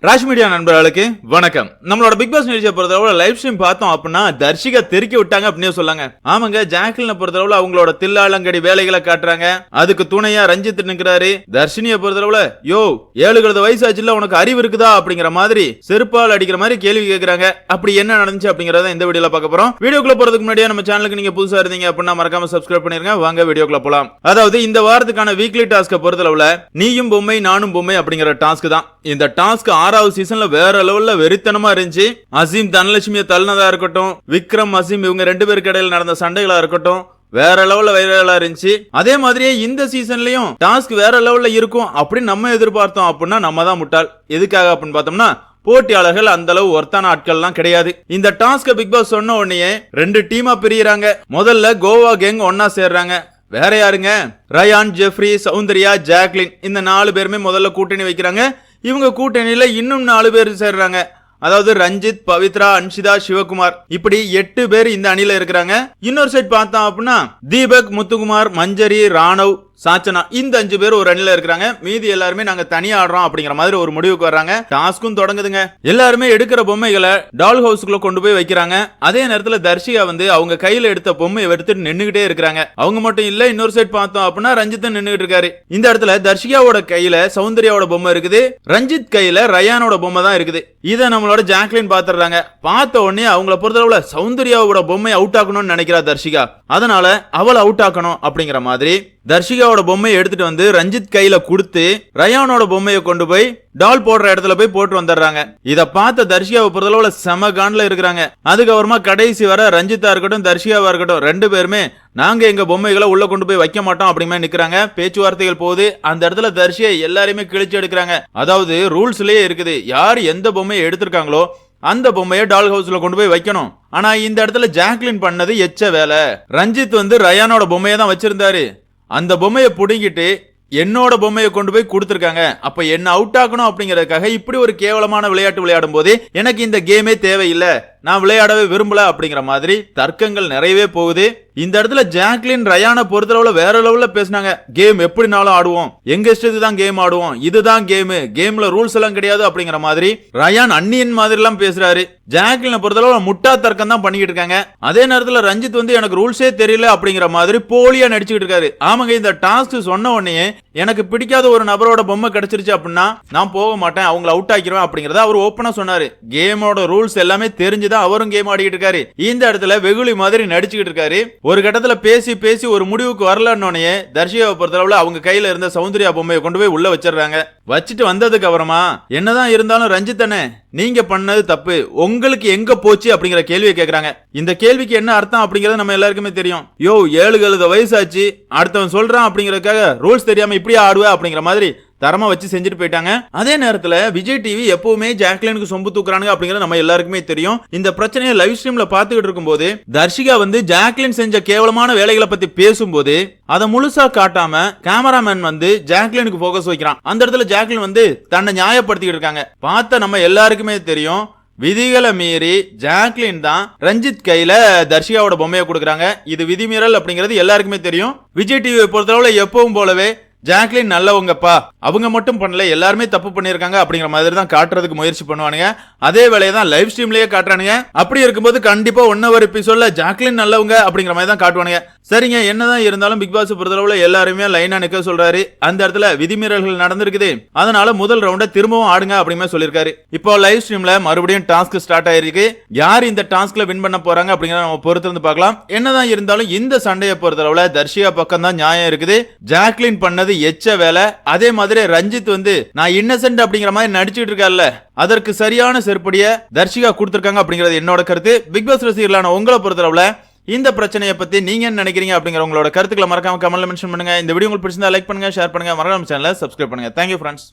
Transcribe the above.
Rash media நண்பர்களுக்கு வணக்கம். நம்மளோட பிக் பாஸ் நிகழ்ச்சியை பொறுத்தளவுல லைவ் ஸ்ட்ரீம் பார்த்தோம் அப்படின்னா தர்ஷிகா தெருக்கி விட்டாங்க அப்படின்னு சொல்லாங்க. ஆமாங்க, ஜாக்லினை பொறுத்தளவுல அவங்களோட தில்லாலங்கடி வேலைகளை காட்டுறாங்க. அதுக்கு துணையா ரஞ்சித் நிக்கிறாரு. தர்ஷினியை பொறுத்தளவுல யோ 7 வயசு ஆச்சுல உனக்கு அறிவு இருக்குதா அப்படிங்கிற மாதிரி செருப்பால் அடிக்கிற மாதிரி கேள்வி கேட்கறாங்க. அப்படி என்ன நடந்துச்சு அப்படிங்கறத இந்த வீடியோல பார்க்க போறோம். வீடியோக்குள்ள போறதுக்கு முன்னாடியே நம்ம சேனலுக்கு நீங்க புதுசா இருந்தீங்க அப்படின்னா மறக்காம சப்ஸ்கிரைப் பண்ணிருங்க. வாங்க வீடியோக்குள்ள போலாம். அதாவது இந்த வாரத்துக்கான வீக்லி டாஸ்க பொறுத்தளவுல நீயும் பொம்மை நானும் பொம்மை அப்படிங்கிற டாஸ்க் தான். இந்த டாஸ்க் 6வது சீசன்ல வேற லெவல்ல வெறித்தனமா இருந்துச்சு. அசீம் தனலட்சுமியை தள்ளினதா இருக்கட்டும், விக்ரம் அசீம் இவங்க 2 பேருக்கு இடையில நடந்த சண்டைகளா இருக்கட்டும், வேற லெவல்ல வைரலா இருந்துச்சு. அதே மாதிரியே இந்த சீசன்லயும் டாஸ்க் வேற லெவல்ல இருக்கும் அப்படின்னு நம்ம எதிர்பார்த்தோம் அப்படின்னா நம்ம தான் முட்டாள். எதுக்காக அப்படின்னு பார்த்தோம்னா போட்டியாளர்கள் அந்த அளவு ஒர்த்தான ஆட்கள்லாம் கிடையாது. இந்த டாஸ்க பிக் பாஸ் சொன்ன உடனே 2 டீமா பிரியுறாங்க. முதல்ல கோவா கேங் ஒன்னா சேர்றாங்க. வேற யாருங்க? ரயான், ஜெஃப்ரி, சௌந்தர்யா, ஜாக்லின் இந்த 4 பேருமே முதல்ல கூட்டணி வைக்கிறாங்க. இவங்க கூட்டணியில இன்னும் 4 பேர் சேர்றாங்க. அதாவது ரஞ்சித், பவித்ரா, அன்ஷிதா, சிவகுமார் இப்படி 8 பேர் இந்த அணில இருக்கிறாங்க. இன்னொரு சைட் பார்த்தோம் அப்படின்னா தீபக், முத்துக்குமார், மஞ்சரி, ராணவ், சாச்சனா இந்த 5 பேர் ஒரு அணில இருக்கிறாங்க. மீதி எல்லாருமே நாங்க தனியா ஆடுறோம் அப்படிங்கிற மாதிரி ஒரு முடிவுக்கு வர்றாங்க. டாஸ்க்கும் தொடங்குதுங்க. எல்லாருமே எடுக்கிற பொம்மைகளை டால் ஹவுஸ்க்குள்ள கொண்டு போய் வைக்கிறாங்க. அதே நேரத்துல தர்ஷிகா அவங்க கையில எடுத்த பொம்மையை எடுத்துட்டு நின்னுகிட்டே இருக்காங்க. அவங்க மட்டும் இல்ல, இன்னொரு சைட் பார்த்தோம் அப்படின்னா ரஞ்சித் நின்னுகிட்டு இருக்காரு. இந்த இடத்துல தர்ஷிகாவோட கையில சௌந்தர்யாவோட பொம்மை இருக்குது, ரஞ்சித் கையில ரயானோட பொம்மை தான் இருக்குது. இத நம்மளோட ஜாக்லின் பாத்துறாங்க. பார்த்த உடனே அவங்கள பொறுத்தளவுல சௌந்தர்யாவோட பொம்மையை அவுட் ஆக்கணும்னு நினைக்கிறா தர்ஷிகா. அதனால அவளை அவுட் ஆக்கணும் அப்படிங்கிற மாதிரி தர்ஷிகாவோட பொம்மையை எடுத்துட்டு வந்து ரஞ்சித் கையில கொடுத்து ரயானோட பொம்மையை கொண்டு போய் டால் போடுற இடத்துல போய் போட்டு வந்துடுறாங்க. இத பார்த்த தர்ஷிகாவை பொறுத்தளவுல செம காண்ல இருக்கிறாங்க. அதுக்கப்புறமா கடைசி வர ரஞ்சித்தா இருக்கட்டும் தர்ஷிகாவா இருக்கட்டும் 2 பேருமே நாங்க எங்க பொம்மைகளை உள்ள கொண்டு போய் வைக்க மாட்டோம் அப்படிமே நிக்கிறாங்க. பேச்சுவார்த்தைகள் போகுது. அந்த இடத்துல தர்ஷியை எல்லாருமே கிழிச்சு எடுக்கிறாங்க. அதாவது ரூல்ஸ்லயே இருக்குது, யார் எந்த பொம்மையை எடுத்திருக்காங்களோ அந்த பொம்மையை டால் ஹவுஸ்ல கொண்டு போய் வைக்கணும். ஆனா இந்த இடத்துல ஜாக்லின் பண்ணது எச்ச வேலை. ரஞ்சித் ரயானோட பொம்மையை தான் வச்சிருந்தாரு. அந்த பொம்மையை புடுங்கிட்டு என்னோட பொம்மையை கொண்டு போய் கொடுத்திருக்காங்க. அப்ப என்ன அவுட் ஆக்கணும் அப்படிங்கறதுக்காக இப்படி ஒரு கேவலமான விளையாட்டு விளையாடும் போது எனக்கு இந்த கேமே தேவையில்லை, நான் விளையாடவே விரும்பல அப்படிங்கிற மாதிரி தர்க்கங்கள் நிறையவே போகுது. இந்த இடத்துல ஜாக்லின் ரயானை பொறுத்தளவுல வேற லெவல்ல பேசினாங்க. கேம் எப்படினாலும் ஆடுவோம், எங்க இஷ்டத்துக்கு தான் கேம் ஆடுவோம், இதுதான் கேம்ல ரூல்ஸ் எல்லாம் கிடையாது அப்படிங்கிற மாதிரி ரயான் அன்னியன் மாதிரி எல்லாம் பேசுறாரு. ஜாக்லினை பொறுத்தளவுல முட்டா தர்க்கம் தான் பண்ணிக்கிட்டு இருக்காங்க. அதே நேரத்துல ரஞ்சித் எனக்கு ரூல்ஸே தெரியல அப்படிங்கிற மாதிரி போலியா நடிச்சுக்கிட்டு இருக்காரு. ஆமாங்க, இந்த டாஸ்க் சொன்ன உடனே எனக்கு பிடிக்காத ஒரு நபரோட பொம்மை கிடைச்சிருச்சு அப்படின்னா நான் போக மாட்டேன், அவங்களை அவுட் ஆக்கிடுவேன் அப்படிங்கறத அவர் ஓப்பனா சொன்னாரு. கேமோட ரூல்ஸ் எல்லாமே தெரிஞ்சுதான் அவரும் கேம் ஆடிக்கிட்டு இருக்காரு. இந்த இடத்துல வெகுளி மாதிரி நடிச்சுக்கிட்டு இருக்காரு. ஒரு கட்டத்துல பேசி பேசி ஒரு முடிவுக்கு வரலன்னே தர்ஷிகாவை பொறுத்தளவுல அவங்க கையில இருந்த சௌந்தர்யா பொம்மையை கொண்டு போய் உள்ள வச்சிடறாங்க. வச்சுட்டு வந்ததுக்கு அப்புறமா என்னதான் இருந்தாலும் ரஞ்சித் தானே, நீங்க பண்ணது தப்பு, உங்களுக்கு எங்க போச்சு அப்படிங்கிற கேள்வியை கேட்கறாங்க. இந்த கேள்விக்கு என்ன அர்த்தம் அப்படிங்கறது நம்ம எல்லாருக்குமே தெரியும். யோ 7 வயசாச்சு, அடுத்தவன் சொல்றான் அப்படிங்கறதுக்காக ரூல்ஸ் தெரியாம இப்படியே ஆடுவ அப்படிங்கிற மாதிரி தரமா வச்சு செஞ்சுட்டு போயிட்டாங்க. அதே நேரத்துல விஜய் டிவி எப்பவுமே ஜாக்லினுக்கு சொம்பு தூக்குறாங்க அப்படிங்கறது நம்ம எல்லாருக்குமே தெரியும். இந்த பிரச்சனையை லைவ் ஸ்ட்ரீம்ல பாத்துக்கிட்டு இருக்கும்போது தர்ஷிகா ஜாக்லின் செஞ்ச கேவலமான வேலைகளை பத்தி பேசும்போது அதை முழுசா காட்டாம கேமராமேன் ஜாக்லினுக்கு போக்கஸ் வைக்கிறான். அந்த இடத்துல ஜாக்லின் தன்னை நியாயப்படுத்திக்கிட்டு இருக்காங்க. பார்த்த நம்ம எல்லாருக்குமே தெரியும், விதிகளை மீறி ஜாக்லின் தான் ரஞ்சித் கையில தர்ஷிகாவோட பொம்மையை கொடுக்கறாங்க. இது விதிமீறல் அப்படிங்கிறது எல்லாருக்குமே தெரியும். விஜய் டிவியை பொறுத்தளவுல எப்பவும் போலவே ஜாக்லின் நல்லவங்கப்பா, அவங்க மட்டும் பண்ணல, எல்லாருமே தப்பு பண்ணிருக்காங்க அப்படிங்கிற மாதிரி தான் காட்டுறதுக்கு முயற்சி பண்ணுவானுங்க. அதே வேலையை தான் லைவ் ஸ்ட்ரீம்லயே காட்டுறானுங்க. அப்படி இருக்கும்போது கண்டிப்பா 1 hour எபிசோட்ல ஜாக்லின் நல்லவங்க அப்படிங்கிற மாதிரி தான் காட்டுவானுங்க. சரிங்க, என்னதான் இருந்தாலும் பிக் பாஸ் பொறுத்தளவுல எல்லாருமே லைனா நிக்க சொல்றாரு. அந்த இடத்துல விதிமீறல்கள் நடந்திருக்குது, அதனால முதல் ரவுண்ட திரும்பவும் ஆடுங்க அப்படிமே சொல்லிருக்காரு. இப்போ லைவ் ஸ்ட்ரீம்ல மறுபடியும் டாஸ்க் ஸ்டார்ட் ஆயிருக்கு. யார் இந்த டாஸ்க்ல வின் பண்ண போறாங்க அப்படிங்கறத நம்ம பொறுத்து இருந்து பார்க்கலாம். என்னதான் இருந்தாலும் இந்த சண்டையை பொறுத்தளவுல தர்ஷிகா பக்கம் தான் நியாயம் இருக்குது. ஜாக்லின் பண்ணது எச்ச வேலை. அதே மாதிரி ரஞ்சித் நான் இன்னசென்ட் அப்படிங்கிற மாதிரி நடிச்சுட்டு இருக்காருல்ல, அதற்கு சரியான செருப்படிய தர்ஷிகா கொடுத்திருக்காங்க அப்படிங்கிறது என்னோட கருத்து. பிக் பாஸ் ரசிகர்களான உங்களை பொறுத்தளவுல இந்த பிரச்சனையை பத்தி நீங்க என்ன நினைக்கிறீங்க அப்படிங்கிற உங்களோட கருத்துக்களை மறக்காம கமெண்ட்ல மென்ஷன் பண்ணுங்க. இந்த வீடியோ உங்களுக்கு பிடிச்சிருந்தா லைக் பண்ணுங்க, ஷேர் பண்ணுங்க, மறக்காம சேனலை சப்ஸ்கிரைப் பண்ணுங்க. Thank you friends.